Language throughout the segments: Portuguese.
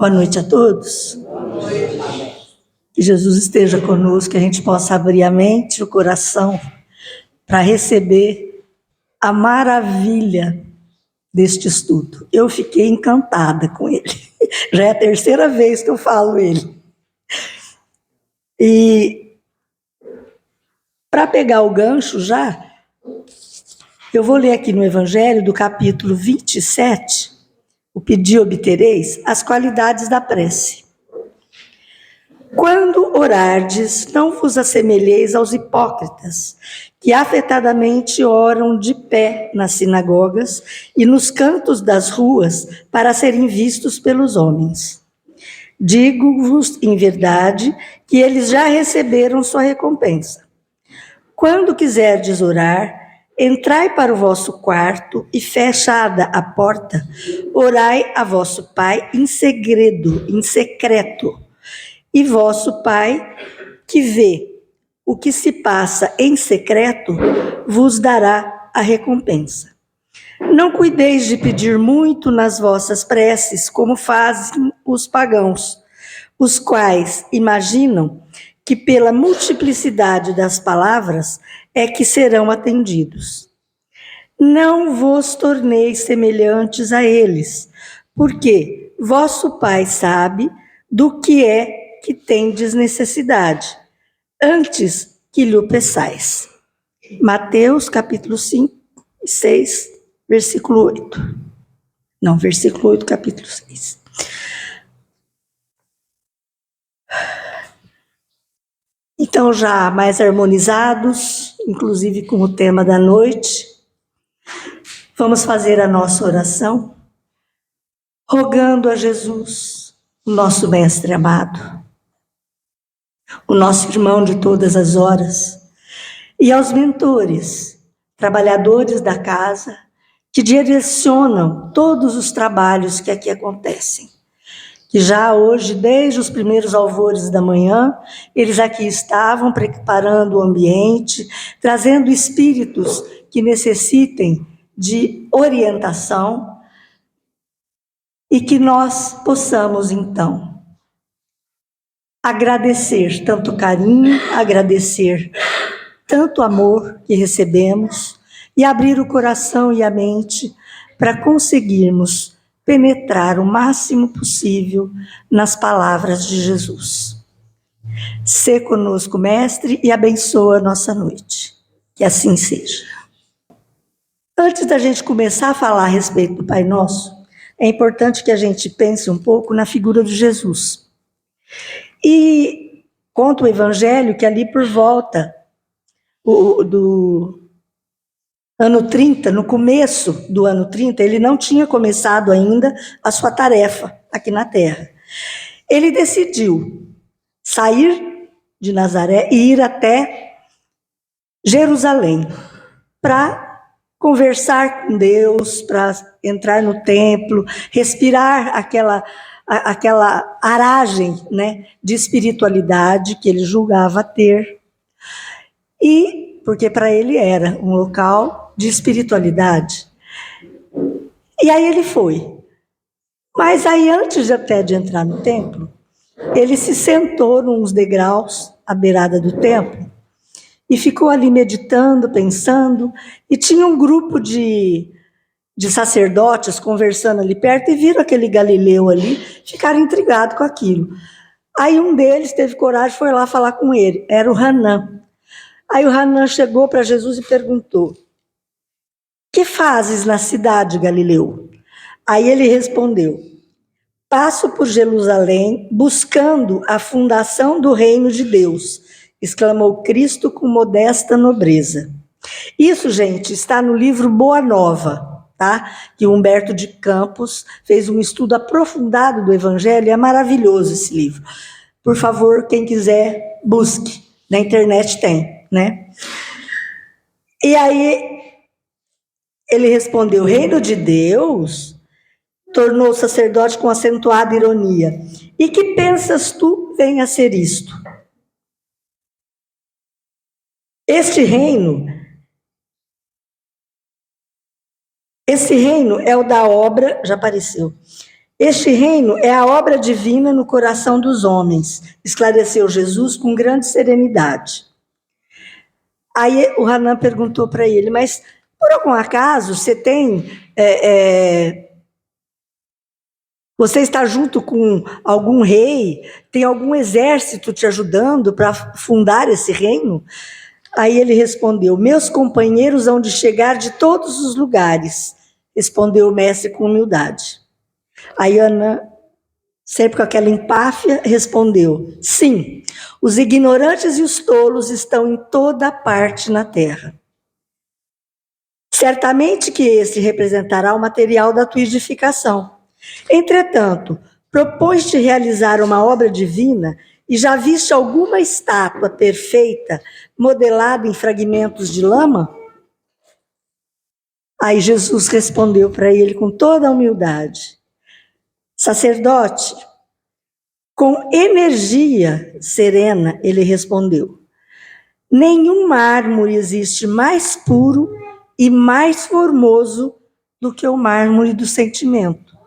Boa noite a todos. Que Jesus esteja conosco, que a gente possa abrir a mente e o coração para receber a maravilha deste estudo. Eu fiquei encantada com ele. Já é a terceira vez que eu falo ele. E para pegar o gancho já, eu vou ler aqui no Evangelho do capítulo 27, o pedir obtereis, as qualidades da prece. Quando orardes, não vos assemelheis aos hipócritas, que afetadamente oram de pé nas sinagogas e nos cantos das ruas para serem vistos pelos homens. Digo-vos, em verdade, que eles já receberam sua recompensa. Quando quiserdes orar, entrai para o vosso quarto e, fechada a porta, orai a vosso Pai em segredo, em secreto. E vosso Pai, que vê o que se passa em secreto, vos dará a recompensa. Não cuideis de pedir muito nas vossas preces, como fazem os pagãos, os quais imaginam que pela multiplicidade das palavras é que serão atendidos. Não vos torneis semelhantes a eles, porque vosso Pai sabe do que é que tendes necessidade, antes que lhe o peçais. Mateus, capítulo 5, 6, versículo 8. Não, versículo 8, capítulo 6. Então, já mais harmonizados, inclusive com o tema da noite, vamos fazer a nossa oração, rogando a Jesus, o nosso Mestre amado, o nosso irmão de todas as horas, e aos mentores, trabalhadores da casa, que direcionam todos os trabalhos que aqui acontecem. Que já hoje, desde os primeiros alvores da manhã, eles aqui estavam preparando o ambiente, trazendo espíritos que necessitem de orientação e que nós possamos, então, agradecer tanto carinho, agradecer tanto amor que recebemos e abrir o coração e a mente para conseguirmos penetrar o máximo possível nas palavras de Jesus. Sê conosco, Mestre, e abençoa a nossa noite. Que assim seja. Antes da gente começar a falar a respeito do Pai Nosso, é importante que a gente pense um pouco na figura de Jesus. E conta o Evangelho que ali por volta do ano 30, no começo do ano 30, ele não tinha começado ainda a sua tarefa aqui na Terra. Ele decidiu sair de Nazaré e ir até Jerusalém para conversar com Deus, para entrar no templo, respirar aquela aragem, né, de espiritualidade que ele julgava ter. E porque para ele era um local de espiritualidade. E aí ele foi. Mas aí, antes até de entrar no templo, ele se sentou nos degraus à beirada do templo e ficou ali meditando, pensando, e tinha um grupo de sacerdotes conversando ali perto e viram aquele Galileu ali, ficaram intrigados com aquilo. Aí um deles teve coragem, foi lá falar com ele, era o Hanã. Aí o Hanã chegou para Jesus e perguntou: que fazes na cidade, Galileu? Aí ele respondeu: passo por Jerusalém buscando a fundação do reino de Deus, exclamou Cristo com modesta nobreza. Isso, gente, está no livro Boa Nova, tá? Que o Humberto de Campos fez um estudo aprofundado do Evangelho, é maravilhoso esse livro. Por favor, quem quiser, busque. Na internet tem, né? E aí ele respondeu: reino de Deus? Tornou o sacerdote com acentuada ironia. E que pensas tu venha a ser isto? Esse reino é o da obra, já apareceu. Este reino é a obra divina no coração dos homens, esclareceu Jesus com grande serenidade. Aí o Hanan perguntou para ele, mas por algum acaso você tem... você está junto com algum rei? Tem algum exército te ajudando para fundar esse reino? Aí ele respondeu, meus companheiros hão de chegar de todos os lugares, respondeu o mestre com humildade. Aí Hanan, sempre com aquela empáfia, respondeu, sim, os ignorantes e os tolos estão em toda parte na terra. Certamente que esse representará o material da tua edificação. Entretanto, propões-te realizar uma obra divina e já viste alguma estátua perfeita modelada em fragmentos de lama? Aí Jesus respondeu para ele com toda a humildade, sacerdote, com energia serena, ele respondeu, nenhum mármore existe mais puro e mais formoso do que o mármore do sentimento.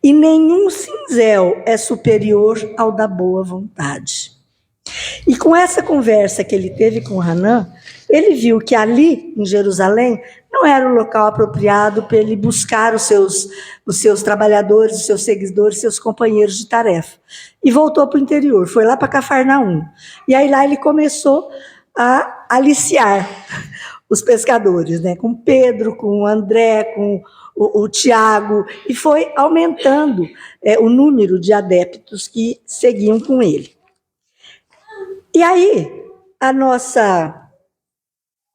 E nenhum cinzel é superior ao da boa vontade. E com essa conversa que ele teve com Hanan, ele viu que ali, em Jerusalém, não era o local apropriado para ele buscar os seus trabalhadores, os seus seguidores, seus companheiros de tarefa. E voltou para o interior, foi lá para Cafarnaum. E aí lá ele começou a aliciar os pescadores, né? Com Pedro, com André, com o Tiago, e foi aumentando o número de adeptos que seguiam com ele. E aí, a nossa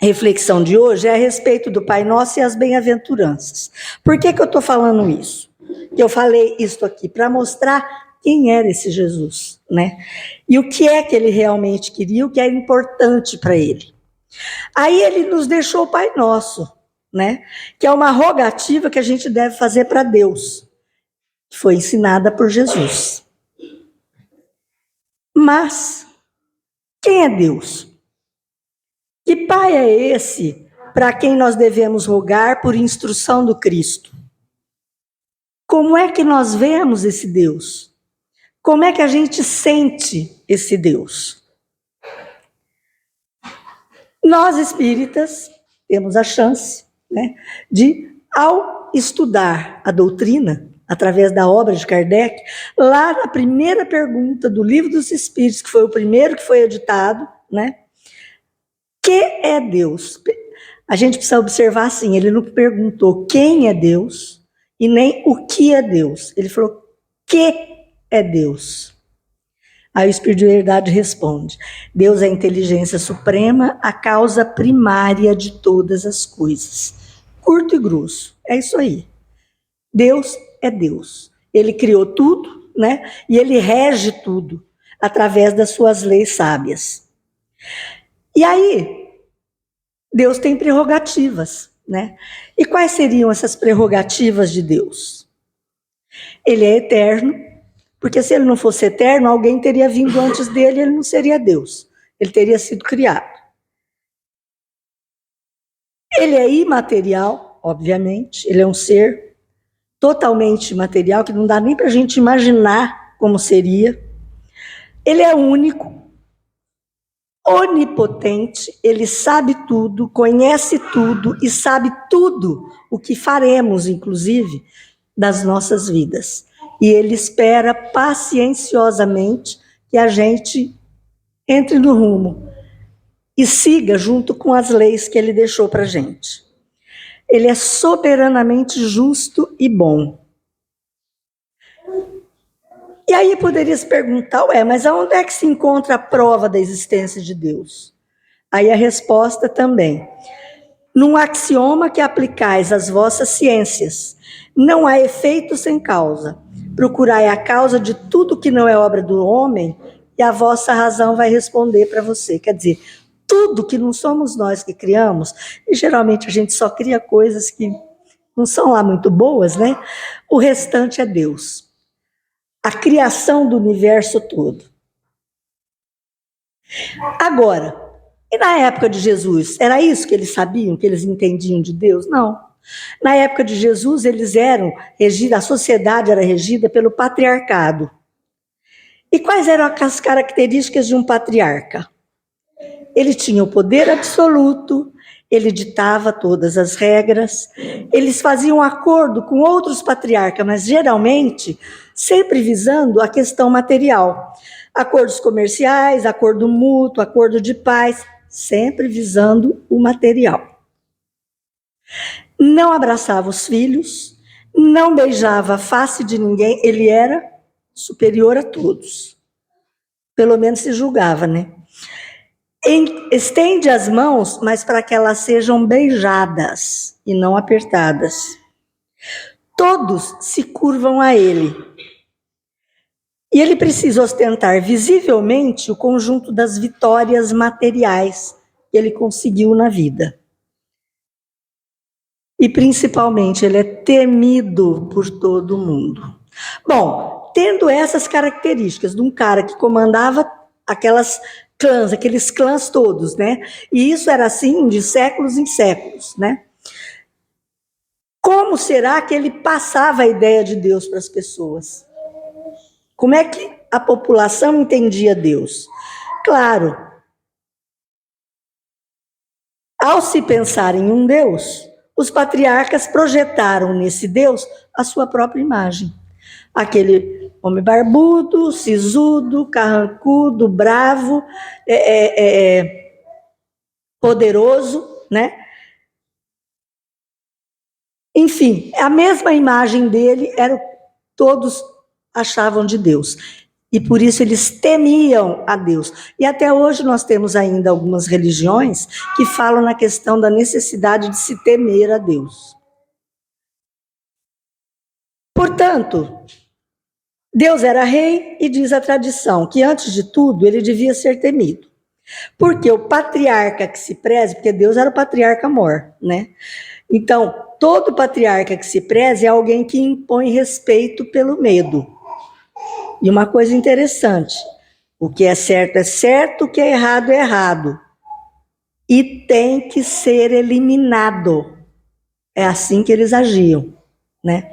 reflexão de hoje é a respeito do Pai Nosso e as bem-aventuranças. Por que eu estou falando isso? Eu falei isso aqui para mostrar quem era esse Jesus, né? E o que é que ele realmente queria, o que era importante para ele. Aí ele nos deixou o Pai Nosso, né? Que é uma rogativa que a gente deve fazer para Deus, que foi ensinada por Jesus. Mas quem é Deus? Que Pai é esse para quem nós devemos rogar por instrução do Cristo? Como é que nós vemos esse Deus? Como é que a gente sente esse Deus? Nós espíritas temos a chance, né, de, ao estudar a doutrina, através da obra de Kardec, lá na primeira pergunta do Livro dos Espíritos, que foi o primeiro que foi editado, né? Que é Deus? A gente precisa observar assim, ele não perguntou quem é Deus e nem o que é Deus. Ele falou, que é Deus? Aí o Espírito de Verdade responde, Deus é a inteligência suprema, a causa primária de todas as coisas. Curto e grosso, é isso aí. Deus é Deus. Ele criou tudo, né? E ele rege tudo através das suas leis sábias. E aí, Deus tem prerrogativas, né? E quais seriam essas prerrogativas de Deus? Ele é eterno, porque se ele não fosse eterno, alguém teria vindo antes dele, ele não seria Deus. Ele teria sido criado. Ele é imaterial, obviamente, ele é um ser totalmente material, que não dá nem para a gente imaginar como seria. Ele é único, onipotente, ele sabe tudo, conhece tudo e sabe tudo o que faremos, inclusive, das nossas vidas. E ele espera pacienciosamente que a gente entre no rumo e siga junto com as leis que ele deixou para a gente. Ele é soberanamente justo e bom. E aí poderia se perguntar, mas aonde é que se encontra a prova da existência de Deus? Aí a resposta também. Num axioma que aplicais às vossas ciências, não há efeito sem causa. Procurai a causa de tudo que não é obra do homem e a vossa razão vai responder para você. Quer dizer, tudo que não somos nós que criamos, e geralmente a gente só cria coisas que não são lá muito boas, né? O restante é Deus. A criação do universo todo. Agora, e na época de Jesus, era isso que eles sabiam, que eles entendiam de Deus? Não. Na época de Jesus, a sociedade era regida pelo patriarcado. E quais eram as características de um patriarca? Ele tinha o poder absoluto, ele ditava todas as regras, eles faziam acordo com outros patriarcas, mas geralmente sempre visando a questão material. Acordos comerciais, acordo mútuo, acordo de paz, sempre visando o material. Não abraçava os filhos, não beijava a face de ninguém, ele era superior a todos. Pelo menos se julgava, né? Estende as mãos, mas para que elas sejam beijadas e não apertadas. Todos se curvam a ele. E ele precisa ostentar visivelmente o conjunto das vitórias materiais que ele conseguiu na vida. E principalmente ele é temido por todo mundo. Bom, tendo essas características de um cara que comandava aqueles clãs todos, né? E isso era assim de séculos em séculos, né? Como será que ele passava a ideia de Deus para as pessoas? Como é que a população entendia Deus? Claro, ao se pensar em um Deus, os patriarcas projetaram nesse Deus a sua própria imagem. Aquele homem barbudo, sisudo, carrancudo, bravo, poderoso, né? Enfim, a mesma imagem dele todos achavam de Deus. E por isso eles temiam a Deus. E até hoje nós temos ainda algumas religiões que falam na questão da necessidade de se temer a Deus. Portanto, Deus era rei e diz a tradição que antes de tudo ele devia ser temido. Porque o patriarca que se preze, porque Deus era o patriarca mor, né? Então, todo patriarca que se preze é alguém que impõe respeito pelo medo. E uma coisa interessante, o que é certo, o que é errado. E tem que ser eliminado. É assim que eles agiam, né?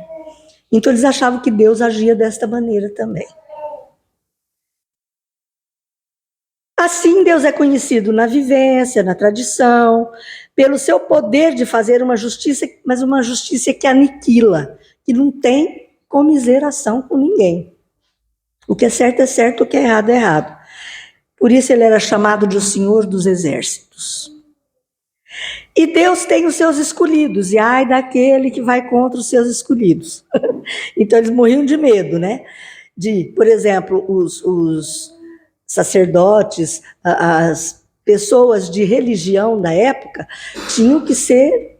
Então eles achavam que Deus agia desta maneira também. Assim, Deus é conhecido na vivência, na tradição, pelo seu poder de fazer uma justiça, mas uma justiça que aniquila, que não tem comiseração com ninguém. O que é certo, o que é errado. Por isso ele era chamado de o Senhor dos Exércitos. E Deus tem os seus escolhidos, e ai daquele que vai contra os seus escolhidos. Então eles morriam de medo, né? Por exemplo, os sacerdotes, as pessoas de religião da época tinham que ser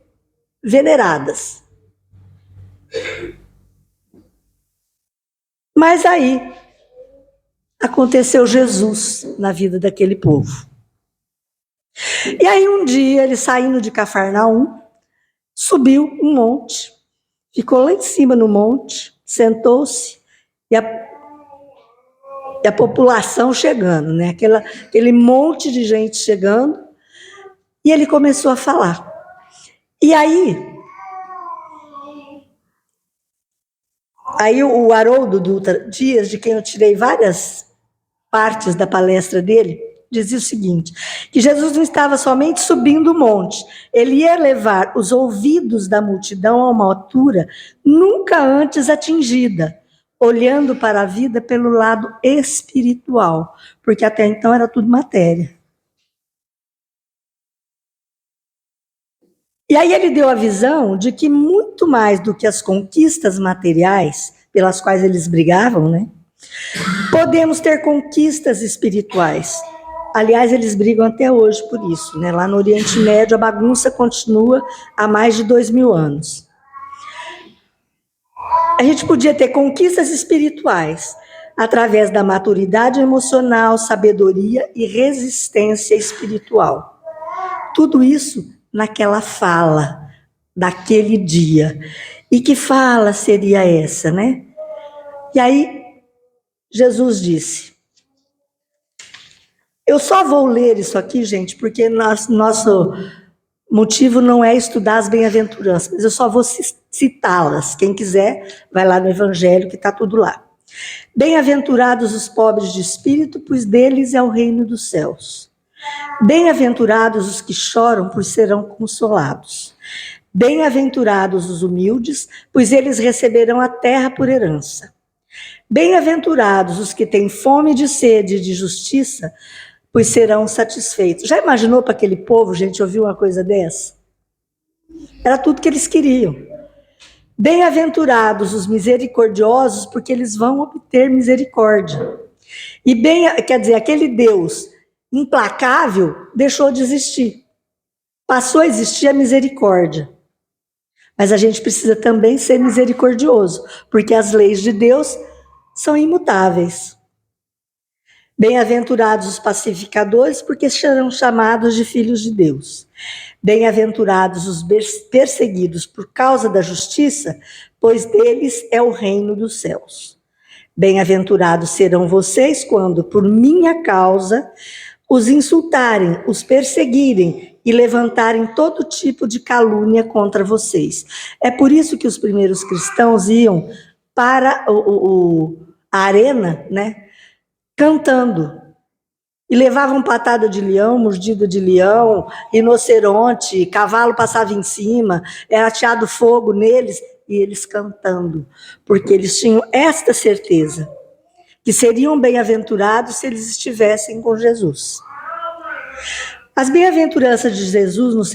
veneradas. Mas aí aconteceu Jesus na vida daquele povo. E aí um dia ele saindo de Cafarnaum, subiu um monte, ficou lá em cima no monte, sentou-se e a população chegando, né? Aquele monte de gente chegando, e ele começou a falar. E aí o Haroldo Dutra Dias, de quem eu tirei várias partes da palestra dele, dizia o seguinte, que Jesus não estava somente subindo o monte, ele ia levar os ouvidos da multidão a uma altura nunca antes atingida, olhando para a vida pelo lado espiritual, porque até então era tudo matéria. E aí ele deu a visão de que muito mais do que as conquistas materiais pelas quais eles brigavam, né? Podemos ter conquistas espirituais. Aliás, eles brigam até hoje por isso, né? Lá no Oriente Médio a bagunça continua há mais de 2000 anos. A gente podia ter conquistas espirituais através da maturidade emocional, sabedoria e resistência espiritual. Tudo isso naquela fala daquele dia. E que fala seria essa, né? E aí Jesus disse, eu só vou ler isso aqui, gente, porque nosso motivo não é estudar as bem-aventuranças, mas eu só vou citá-las. Quem quiser, vai lá no Evangelho, que está tudo lá. Bem-aventurados os pobres de espírito, pois deles é o reino dos céus. Bem-aventurados os que choram, pois serão consolados. Bem-aventurados os humildes, pois eles receberão a terra por herança. Bem-aventurados os que têm fome de sede e de justiça, pois serão satisfeitos. Já imaginou para aquele povo, gente, ouvir uma coisa dessa? Era tudo que eles queriam. Bem-aventurados os misericordiosos, porque eles vão obter misericórdia. E quer dizer, aquele Deus implacável deixou de existir. Passou a existir a misericórdia. Mas a gente precisa também ser misericordioso, porque as leis de Deus são imutáveis. Bem-aventurados os pacificadores, porque serão chamados de filhos de Deus. Bem-aventurados os perseguidos por causa da justiça, pois deles é o reino dos céus. Bem-aventurados serão vocês quando, por minha causa, os insultarem, os perseguirem e levantarem todo tipo de calúnia contra vocês. É por isso que os primeiros cristãos iam para a arena, né, cantando. E levavam patada de leão, mordida de leão, rinoceronte, cavalo passava em cima, era ateado fogo neles, e eles cantando, porque eles tinham esta certeza, que seriam bem-aventurados se eles estivessem com Jesus. As bem-aventuranças de Jesus no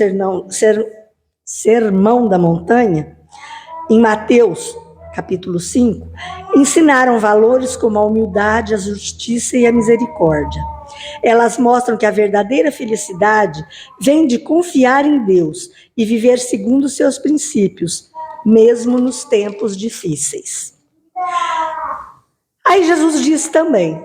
Sermão da Montanha, em Mateus, capítulo 5, ensinaram valores como a humildade, a justiça e a misericórdia. Elas mostram que a verdadeira felicidade vem de confiar em Deus e viver segundo os seus princípios, mesmo nos tempos difíceis. Aí Jesus diz também,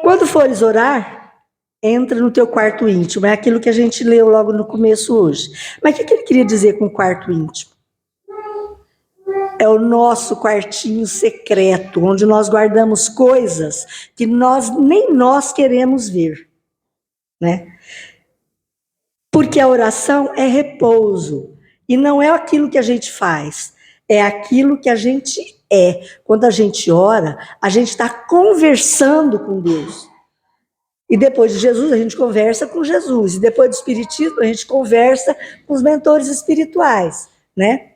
quando fores orar, entra no teu quarto íntimo. É aquilo que a gente leu logo no começo hoje. Mas o que ele queria dizer com quarto íntimo? É o nosso quartinho secreto, onde nós guardamos coisas que nem nós queremos ver, né? Porque a oração é repouso, e não é aquilo que a gente faz, é aquilo que a gente é. Quando a gente ora, a gente está conversando com Deus. E depois de Jesus, a gente conversa com Jesus. E depois do Espiritismo, a gente conversa com os mentores espirituais, né?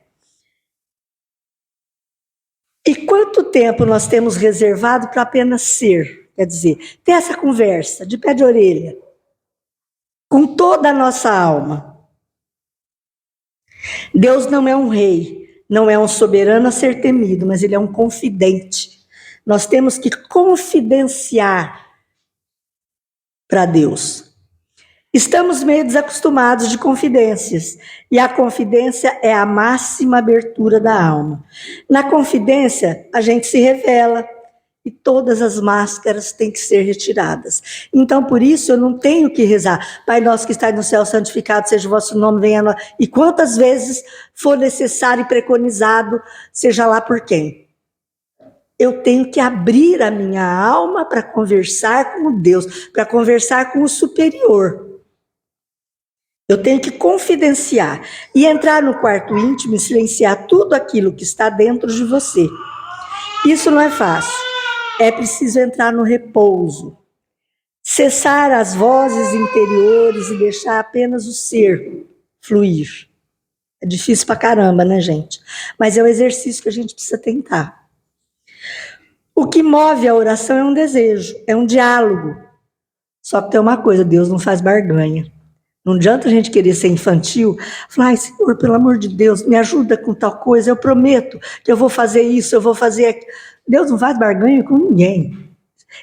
E quanto tempo nós temos reservado para apenas ser? Quer dizer, ter essa conversa de pé de orelha, com toda a nossa alma. Deus não é um rei, não é um soberano a ser temido, mas ele é um confidente. Nós temos que confidenciar para Deus. Estamos meio desacostumados de confidências, e a confidência é a máxima abertura da alma. Na confidência, a gente se revela, e todas as máscaras têm que ser retiradas. Então, por isso, eu não tenho que rezar, Pai nosso que estás no céu, santificado seja o vosso nome, venha a nós. E quantas vezes for necessário e preconizado, seja lá por quem. Eu tenho que abrir a minha alma para conversar com Deus, para conversar com o superior. Eu tenho que confidenciar e entrar no quarto íntimo e silenciar tudo aquilo que está dentro de você. Isso não é fácil. É preciso entrar no repouso, cessar as vozes interiores e deixar apenas o ser fluir. É difícil pra caramba, né, gente? Mas é o exercício que a gente precisa tentar. O que move a oração é um desejo, é um diálogo. Só que tem uma coisa, Deus não faz barganha. Não adianta a gente querer ser infantil, falar, ai, Senhor, pelo amor de Deus, me ajuda com tal coisa, eu prometo que eu vou fazer isso, eu vou fazer aquilo. Deus não faz barganha com ninguém.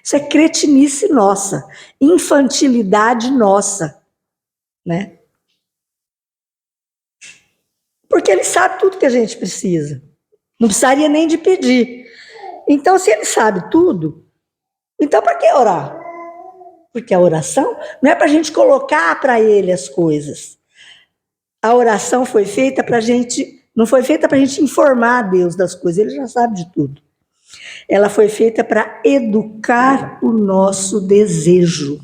Isso é cretinice nossa, infantilidade nossa, né? Porque ele sabe tudo que a gente precisa. Não precisaria nem de pedir. Então, se ele sabe tudo, então para que orar? Porque a oração não é para a gente colocar para ele as coisas. A oração foi feita para a gente, não foi feita para a gente informar a Deus das coisas, ele já sabe de tudo. Ela foi feita para educar o nosso desejo.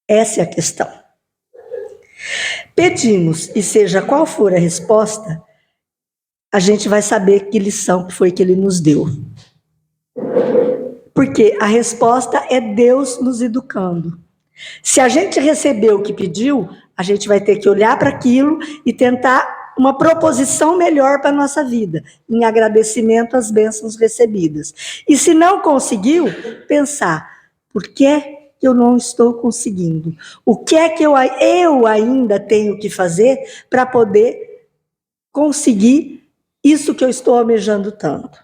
Essa é a questão. Pedimos, e seja qual for a resposta, a gente vai saber que lição que foi que ele nos deu. Porque a resposta é Deus nos educando. Se a gente recebeu o que pediu, a gente vai ter que olhar para aquilo e tentar uma proposição melhor para a nossa vida, em agradecimento às bênçãos recebidas. E se não conseguiu, pensar, por que eu não estou conseguindo? O que é que eu ainda tenho que fazer para poder conseguir isso que eu estou almejando tanto?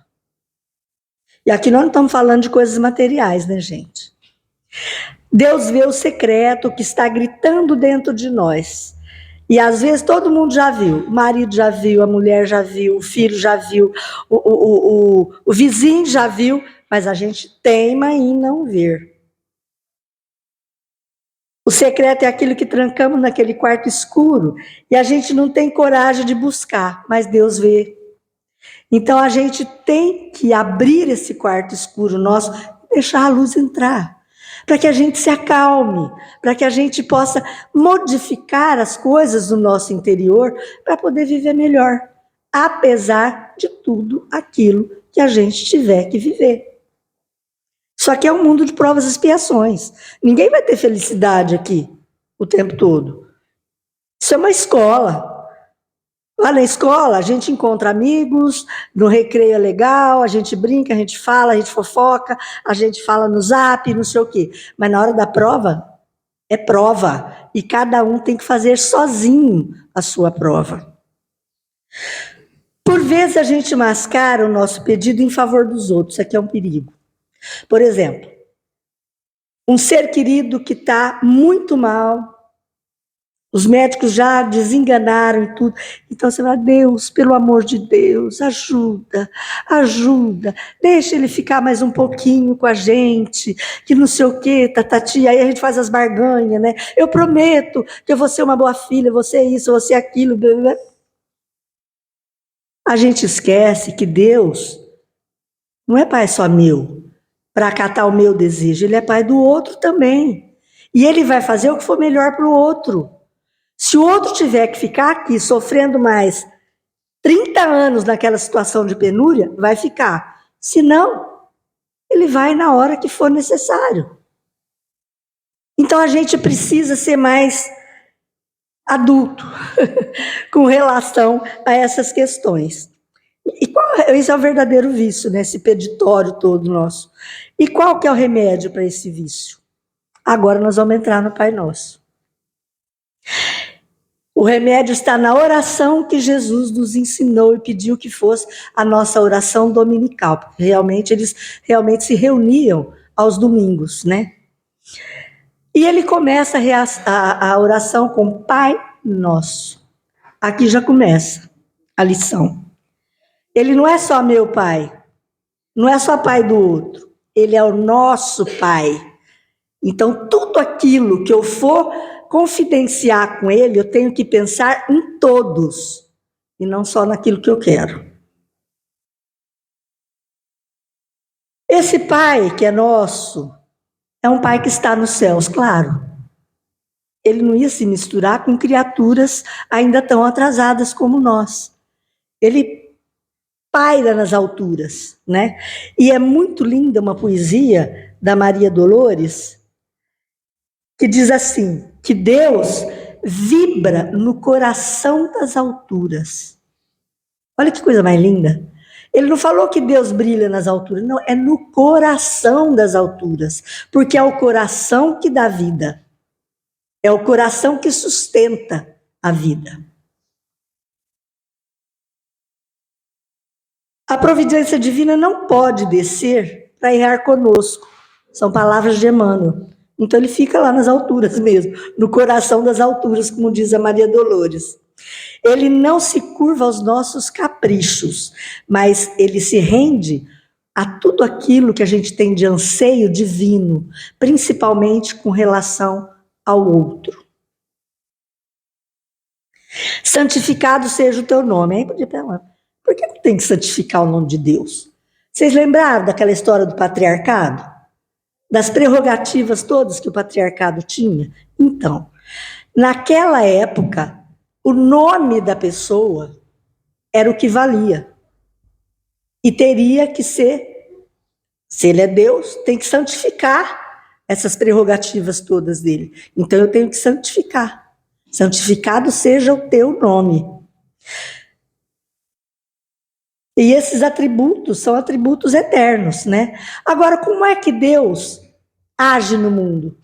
E aqui nós não estamos falando de coisas materiais, né, gente? Deus vê o secreto que está gritando dentro de nós. E às vezes todo mundo já viu. O marido já viu, a mulher já viu, o filho já viu, o vizinho já viu, mas a gente teima em não ver. O secreto é aquilo que trancamos naquele quarto escuro e a gente não tem coragem de buscar, mas Deus vê. Então a gente tem que abrir esse quarto escuro nosso e deixar a luz entrar, para que a gente se acalme, para que a gente possa modificar as coisas do nosso interior para poder viver melhor, apesar de tudo aquilo que a gente tiver que viver. Só que é um mundo de provas e expiações. Ninguém vai ter felicidade aqui o tempo todo. Isso é uma escola. Lá na escola, a gente encontra amigos, no recreio é legal, a gente brinca, a gente fala, a gente fofoca, a gente fala no zap, não sei o quê. Mas na hora da prova, é prova. E cada um tem que fazer sozinho a sua prova. Por vezes a gente mascara o nosso pedido em favor dos outros. Isso aqui é um perigo. Por exemplo, um ser querido que está muito mal, os médicos já desenganaram e tudo. Então você fala, Deus, pelo amor de Deus, ajuda, deixa ele ficar mais um pouquinho com a gente, que não sei o quê, tatati. Aí a gente faz as barganhas, né? Eu prometo que eu vou ser uma boa filha, vou ser isso, vou ser aquilo. Blá, blá. A gente esquece que Deus não é pai só meu, para acatar o meu desejo, ele é pai do outro também. E ele vai fazer o que for melhor para o outro. Se o outro tiver que ficar aqui sofrendo mais 30 anos naquela situação de penúria, vai ficar. Se não, ele vai na hora que for necessário. Então a gente precisa ser mais adulto com relação a essas questões. E esse é o verdadeiro vício, né? Esse peditório todo nosso. E qual que é o remédio para esse vício? Agora nós vamos entrar no Pai Nosso. O remédio está na oração que Jesus nos ensinou e pediu que fosse a nossa oração dominical, porque eles realmente se reuniam aos domingos, né? E ele começa a oração com Pai Nosso. Aqui já começa a lição. Ele não é só meu pai, não é só pai do outro, ele é o nosso pai. Então, tudo aquilo que eu for confidenciar com ele, eu tenho que pensar em todos, e não só naquilo que eu quero. Esse pai que é nosso, é um pai que está nos céus, claro. Ele não ia se misturar com criaturas ainda tão atrasadas como nós. Ele paira nas alturas, né? E é muito linda uma poesia da Maria Dolores, que diz assim, que Deus vibra no coração das alturas. Olha que coisa mais linda. Ele não falou que Deus brilha nas alturas, não, é no coração das alturas, porque é o coração que dá vida. É o coração que sustenta a vida. A providência divina não pode descer para errar conosco. São palavras de Emmanuel. Então ele fica lá nas alturas mesmo, no coração das alturas, como diz a Maria Dolores. Ele não se curva aos nossos caprichos, mas ele se rende a tudo aquilo que a gente tem de anseio divino, principalmente com relação ao outro. Santificado seja o teu nome. Aí podia falar, por que não tem que santificar o nome de Deus? Vocês lembraram daquela história do patriarcado? Das prerrogativas todas que o patriarcado tinha? Então, naquela época, o nome da pessoa era o que valia. E teria que ser, se ele é Deus, tem que santificar essas prerrogativas todas dele. Então eu tenho que santificar. Santificado seja o teu nome. E esses atributos são atributos eternos, né? Agora, como é que Deus age no mundo?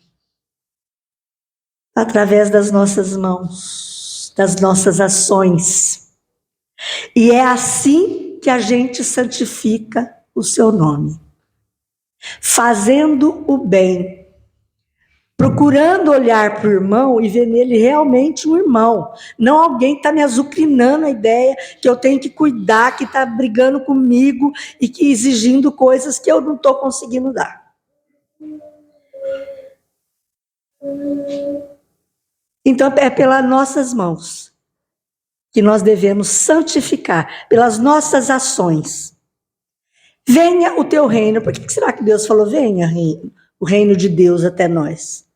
Através das nossas mãos, das nossas ações. E é assim que a gente santifica o seu nome. Fazendo o bem. Procurando olhar para o irmão e ver nele realmente um irmão. Não alguém que está me azucrinando a ideia que eu tenho que cuidar, que está brigando comigo e que exigindo coisas que eu não estou conseguindo dar. Então é pelas nossas mãos que nós devemos santificar, pelas nossas ações. Venha o teu reino. Por que será que Deus falou venha o reino de Deus até nós?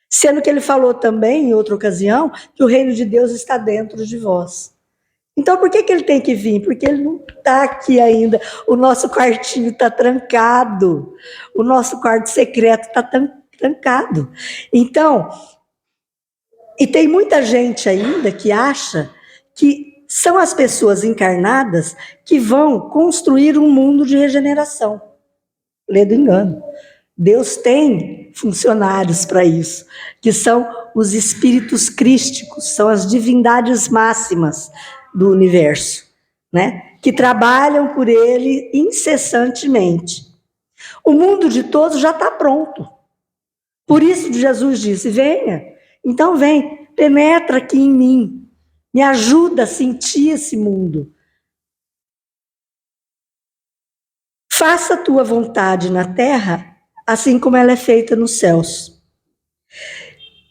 Sendo que ele falou também, em outra ocasião, que o reino de Deus está dentro de vós. Então, por que ele tem que vir? Porque ele não está aqui ainda. O nosso quartinho está trancado. O nosso quarto secreto está trancado. Então, e tem muita gente ainda que acha que são as pessoas encarnadas que vão construir um mundo de regeneração. Lê do engano. Deus tem funcionários para isso, que são os espíritos crísticos, são as divindades máximas do universo, né? Que trabalham por ele incessantemente. O mundo de todos já está pronto. Por isso Jesus disse, venha. Então vem, penetra aqui em mim, me ajuda a sentir esse mundo. Faça a tua vontade na terra, assim como ela é feita nos céus.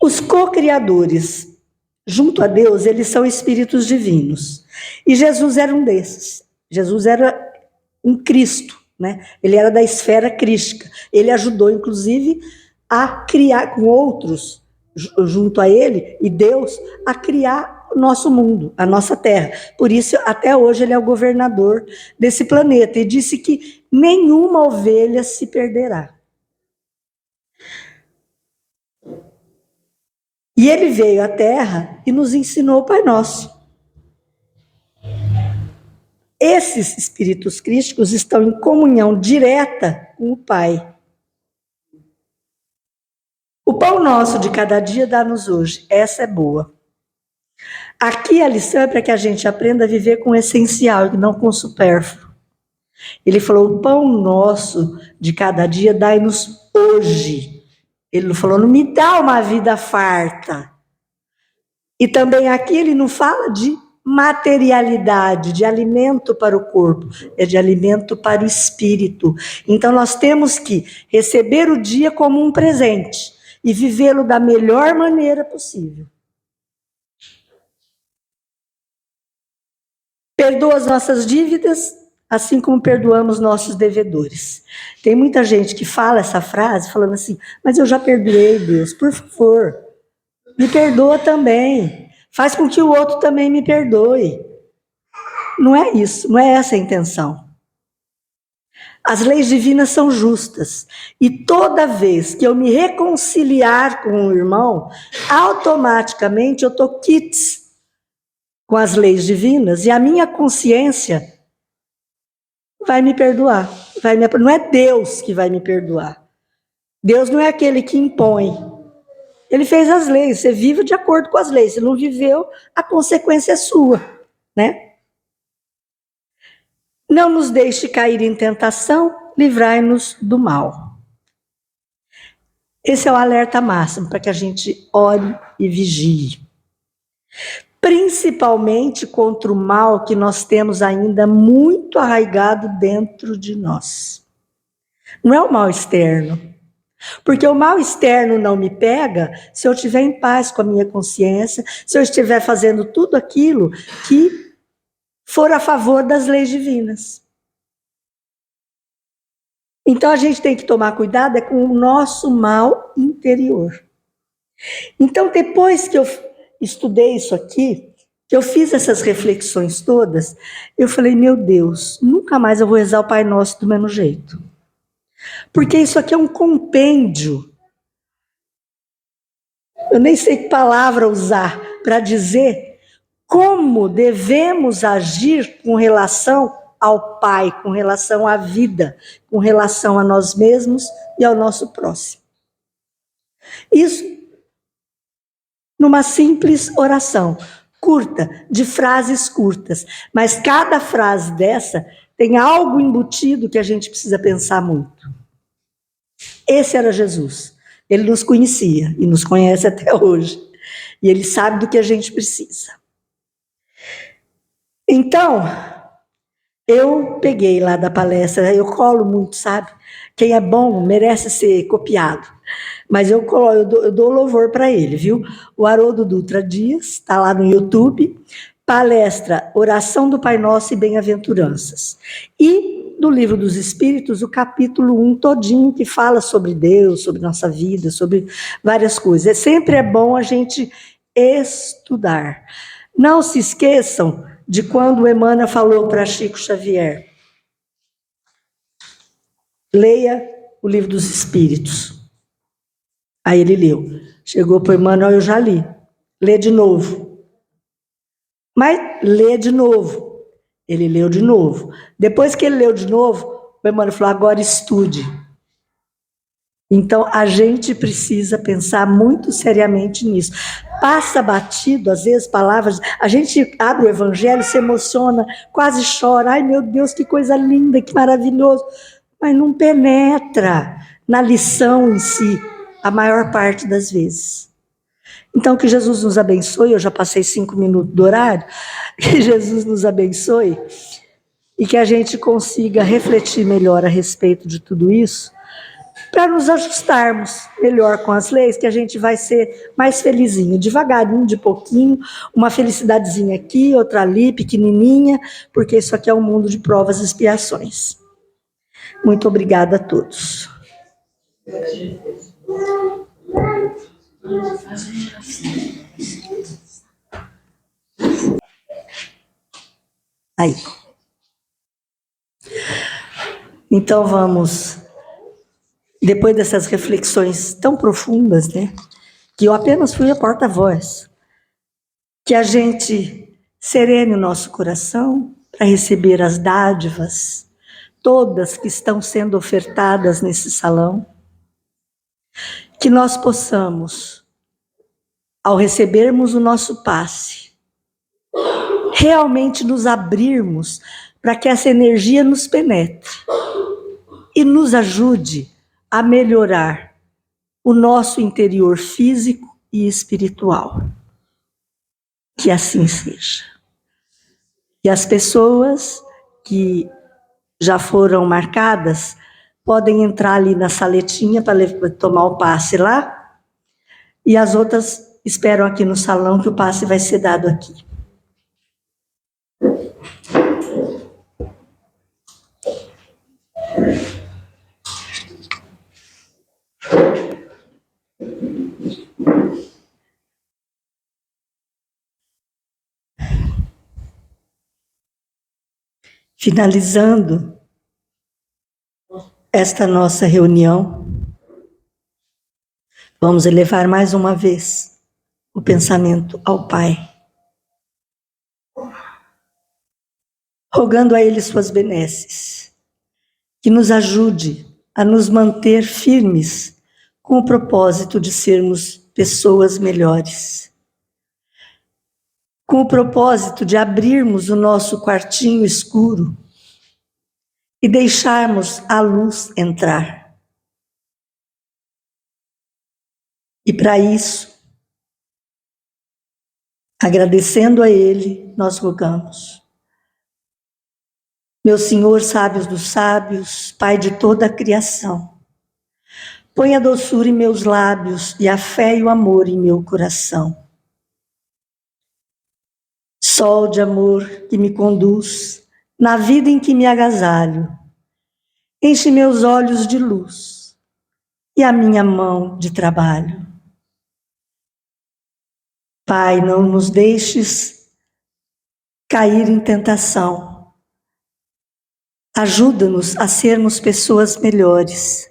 Os co-criadores, junto a Deus, eles são espíritos divinos. E Jesus era um desses. Jesus era um Cristo, né? Ele era da esfera crística. Ele ajudou, inclusive, a criar com outros, junto a ele e Deus, a criar o nosso mundo, a nossa terra. Por isso, até hoje, ele é o governador desse planeta. E disse que nenhuma ovelha se perderá. E ele veio à Terra e nos ensinou o Pai Nosso. Esses espíritos crísticos estão em comunhão direta com o Pai. O pão nosso de cada dia dá-nos hoje. Essa é boa. Aqui a lição é para que a gente aprenda a viver com o essencial e não com o supérfluo. Ele falou, o pão nosso de cada dia dai-nos hoje. Ele não falou, não me dá uma vida farta. E também aqui ele não fala de materialidade, de alimento para o corpo, é de alimento para o espírito. Então nós temos que receber o dia como um presente e vivê-lo da melhor maneira possível. Perdoa as nossas dívidas, assim como perdoamos nossos devedores. Tem muita gente que fala essa frase falando assim, mas eu já perdoei, Deus, por favor, me perdoa também. Faz com que o outro também me perdoe. Não é isso, não é essa a intenção. As leis divinas são justas. E toda vez que eu me reconciliar com o irmão, automaticamente eu estou quites com as leis divinas e a minha consciência vai me perdoar. Não é Deus que vai me perdoar. Deus não é aquele que impõe. Ele fez as leis, você vive de acordo com as leis. Se não viveu, a consequência é sua, né? Não nos deixe cair em tentação, livrai-nos do mal. Esse é o alerta máximo para que a gente ore e vigie. Principalmente contra o mal que nós temos ainda muito arraigado dentro de nós. Não é o mal externo. Porque o mal externo não me pega se eu estiver em paz com a minha consciência, se eu estiver fazendo tudo aquilo que for a favor das leis divinas. Então a gente tem que tomar cuidado com o nosso mal interior. Então depois que eu estudei isso aqui, que eu fiz essas reflexões todas, eu falei, meu Deus, nunca mais eu vou rezar o Pai Nosso do mesmo jeito. Porque isso aqui é um compêndio. Eu nem sei que palavra usar para dizer como devemos agir com relação ao Pai, com relação à vida, com relação a nós mesmos e ao nosso próximo. Isso numa simples oração, curta, de frases curtas. Mas cada frase dessa tem algo embutido que a gente precisa pensar muito. Esse era Jesus. Ele nos conhecia e nos conhece até hoje. E ele sabe do que a gente precisa. Então, eu peguei lá da palestra, eu colo muito, sabe? Quem é bom merece ser copiado. Mas eu dou louvor para ele, viu? O Haroldo Dutra Dias, está lá no YouTube, palestra Oração do Pai Nosso e Bem-aventuranças. E do Livro dos Espíritos, o capítulo 1 todinho, que fala sobre Deus, sobre nossa vida, sobre várias coisas. Sempre é bom a gente estudar. Não se esqueçam de quando o Emmanuel falou para Chico Xavier, leia o Livro dos Espíritos. Aí ele leu. Chegou para o Emmanuel, eu já li. Lê de novo. Mas lê de novo. Ele leu de novo. Depois que ele leu de novo, o Emmanuel falou, agora estude. Então, a gente precisa pensar muito seriamente nisso. Passa batido, às vezes, palavras... A gente abre o Evangelho, se emociona, quase chora. Ai, meu Deus, que coisa linda, que maravilhoso. Mas não penetra na lição em si, a maior parte das vezes. Então, que Jesus nos abençoe. Eu já passei 5 minutos do horário. Que Jesus nos abençoe e que a gente consiga refletir melhor a respeito de tudo isso, para nos ajustarmos melhor com as leis, que a gente vai ser mais felizinho, devagarinho, de pouquinho, uma felicidadezinha aqui, outra ali, pequenininha, porque isso aqui é um mundo de provas e expiações. Muito obrigada a todos. Aí. Então vamos, depois dessas reflexões tão profundas, né, que eu apenas fui a porta-voz, que a gente serene o nosso coração para receber as dádivas, todas que estão sendo ofertadas nesse salão, que nós possamos, ao recebermos o nosso passe, realmente nos abrirmos para que essa energia nos penetre e nos ajude a melhorar o nosso interior físico e espiritual. Que assim seja. E as pessoas que já foram marcadas podem entrar ali na saletinha para tomar o passe lá, e as outras esperam aqui no salão que o passe vai ser dado aqui. Finalizando esta nossa reunião, vamos elevar mais uma vez o pensamento ao Pai, rogando a Ele suas benesses, que nos ajude a nos manter firmes com o propósito de sermos pessoas melhores, com o propósito de abrirmos o nosso quartinho escuro e deixarmos a luz entrar. E para isso, agradecendo a Ele, nós rogamos. Meu Senhor, sábios dos sábios, Pai de toda a criação, põe a doçura em meus lábios e a fé e o amor em meu coração. Sol de amor que me conduz na vida em que me agasalho, enche meus olhos de luz e a minha mão de trabalho. Pai, não nos deixes cair em tentação. Ajuda-nos a sermos pessoas melhores.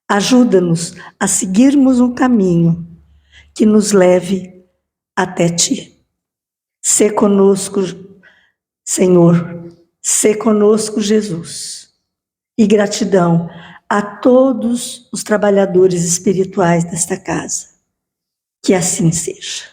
Ajuda-nos a seguirmos um caminho que nos leve até Ti. Sê conosco, Senhor. Sê conosco, Jesus. E gratidão a todos os trabalhadores espirituais desta casa. Que assim seja.